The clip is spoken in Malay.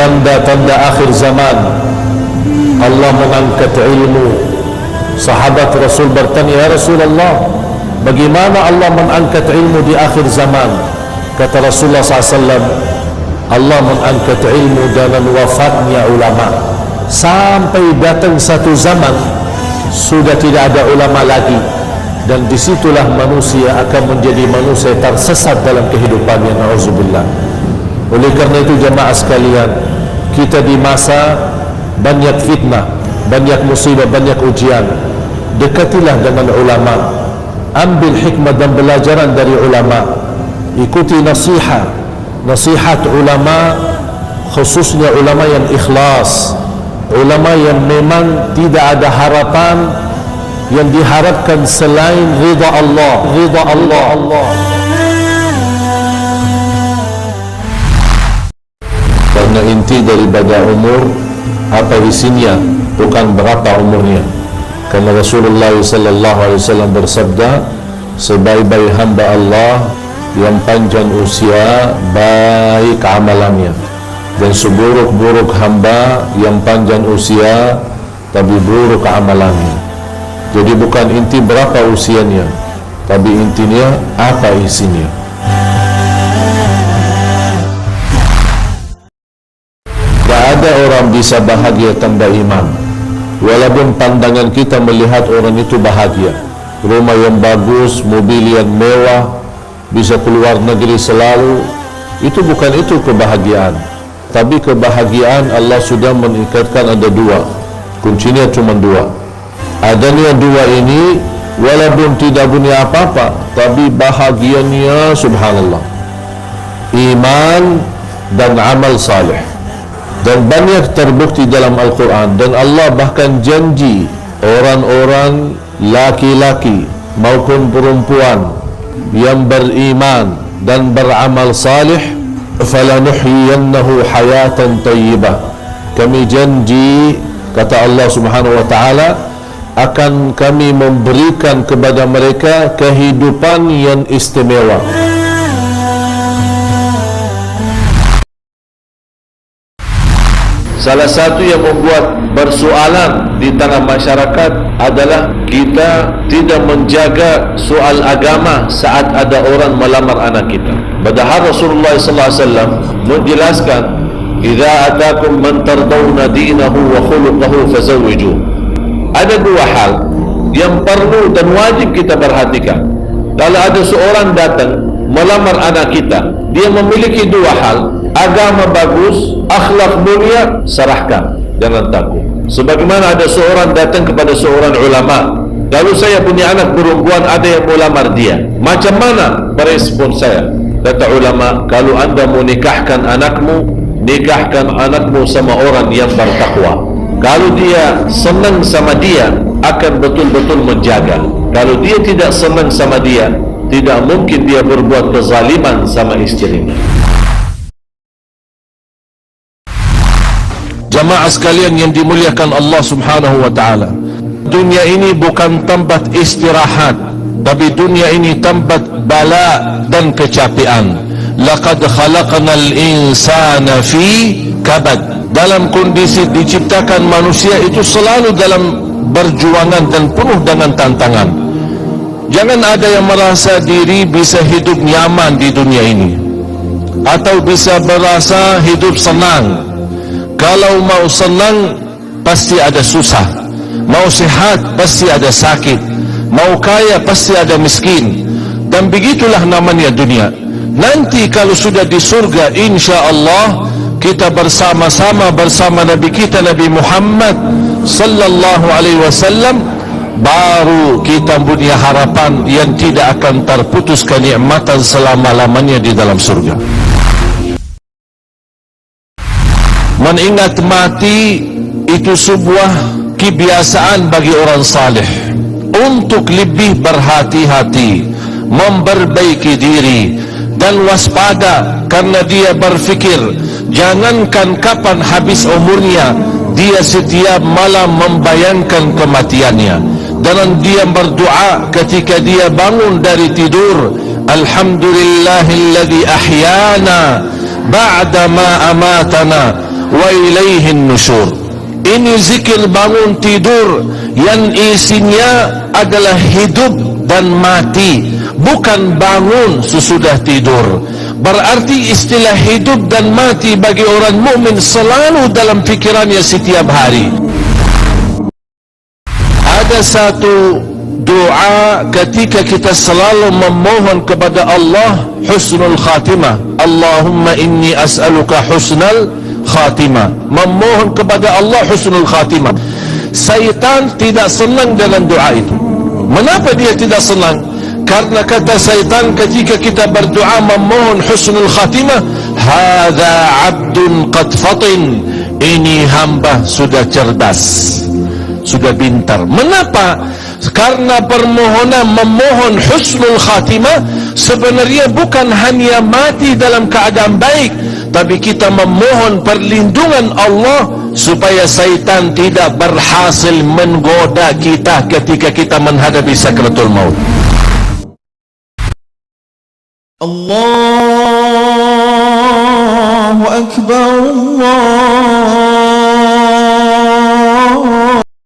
tanda-tanda akhir zaman. Allah mengangkat ilmu. Sahabat Rasul bertanya, ya Rasulullah, bagaimana Allah mengangkat ilmu di akhir zaman? Kata Rasulullah SAW, Allah mengangkat ilmu dengan wafatnya ulama. Sampai datang satu zaman sudah tidak ada ulama lagi, dan disitulah manusia akan menjadi manusia tersesat dalam kehidupannya. Na'udzubillah. Oleh kerana itu jemaah sekalian, kita di masa banyak fitnah, banyak musibah, banyak ujian, dekatilah dengan ulama, ambil hikmah dan pelajaran dari ulama, ikuti nasihat ulama, khususnya ulama yang ikhlas, ulama yang memang tidak ada harapan yang diharapkan selain ridha Allah. Karena inti daripada umur, apa isinya, bukan berapa umurnya. Karena Rasulullah SAW bersabda, sebaik-baik hamba Allah yang panjang usia, baik amalannya, dan seburuk-buruk hamba yang panjang usia tapi buruk amalannya. Jadi bukan inti berapa usianya, tapi intinya apa isinya. Tak ada orang bisa bahagia tanpa iman. Walaupun pandangan kita melihat orang itu bahagia, rumah yang bagus, mobil yang mewah, bisa keluar negeri selalu, itu bukan itu kebahagiaan. Tapi kebahagiaan Allah sudah mengikatkan ada dua, kuncinya cuma dua. Adanya dua ini, walaupun tidak punya apa-apa, tapi bahagianya subhanallah, iman dan amal saleh. Dan banyak terbukti dalam Al-Quran, dan Allah bahkan janji orang-orang laki-laki maupun perempuan yang beriman dan beramal salih, falanuhyiyannahu hayatan tayyibah, kami janji, kata Allah Subhanahu wa taala, akan kami memberikan kepada mereka kehidupan yang istimewa. Salah satu yang membuat bersoalan di tengah masyarakat adalah kita tidak menjaga soal agama saat ada orang melamar anak kita. Padahal Rasulullah SAW menjelaskan, "Idza atakum man tardawna dinahu wa khuluquhu fazawwijuh." Ada dua hal yang perlu dan wajib kita perhatikan. Kalau ada seorang datang melamar anak kita, dia memiliki dua hal: agama bagus, akhlak mulia, serahkan, jangan takut. Sebagaimana ada seorang datang kepada seorang ulama, lalu saya punya anak perempuan, ada yang mau lamar dia, macam mana merespon saya? Kata ulama, kalau anda mau nikahkan anakmu sama orang yang bertakwa. Kalau dia senang sama dia, akan betul-betul menjaga. Kalau dia tidak senang sama dia, tidak mungkin dia berbuat kezaliman sama istrinya. Jamaah sekalian yang dimuliakan Allah Subhanahu wa taala, dunia ini bukan tempat istirahat, tapi dunia ini tempat bala dan kecapian. Laqad khalaqnal insana fi kabad. Dalam kondisi diciptakan manusia itu selalu dalam berjuangan dan penuh dengan tantangan. Jangan ada yang merasa diri bisa hidup nyaman di dunia ini, atau bisa berasa hidup senang. Kalau mau senang, pasti ada susah. Mau sehat, pasti ada sakit. Mau kaya, pasti ada miskin. Dan begitulah namanya dunia. Nanti kalau sudah di surga, insya Allah kita bersama-sama bersama Nabi kita Nabi Muhammad sallallahu alaihi wasallam, baru kita punya harapan yang tidak akan terputus kenikmatan selama-lamanya di dalam surga. Mengingat mati itu sebuah kebiasaan bagi orang saleh untuk lebih berhati-hati, memperbaiki diri dan waspada, karena dia berfikir jangankan kapan habis umurnya, dia setiap malam membayangkan kematiannya. Dan dia berdoa ketika dia bangun dari tidur, alhamdulillahilladzi ahyana ba'da ma amatana wa ilaihin nusyur. Ini zikir bangun tidur yang isinya adalah hidup dan mati, bukan bangun sesudah tidur. Berarti istilah hidup dan mati bagi orang mukmin selalu dalam fikirannya setiap hari. Ada satu doa ketika kita selalu memohon kepada Allah husnul khatimah. Allahumma inni as'aluka husnal khatimah. Memohon kepada Allah husnul khatimah. Syaitan tidak senang dengan doa itu. Mengapa dia tidak senang? Karena kata syaitan ketika kita berdoa memohon husnul khatimah, hadza 'abdun qad fatin. Ini hamba sudah cerdas, sudah pintar. Mengapa? Karena permohonan memohon husnul khatimah sebenarnya bukan hanya mati dalam keadaan baik, tapi kita memohon perlindungan Allah supaya syaitan tidak berhasil menggoda kita ketika kita menghadapi sakratul maut. Allahu Akbar, Allah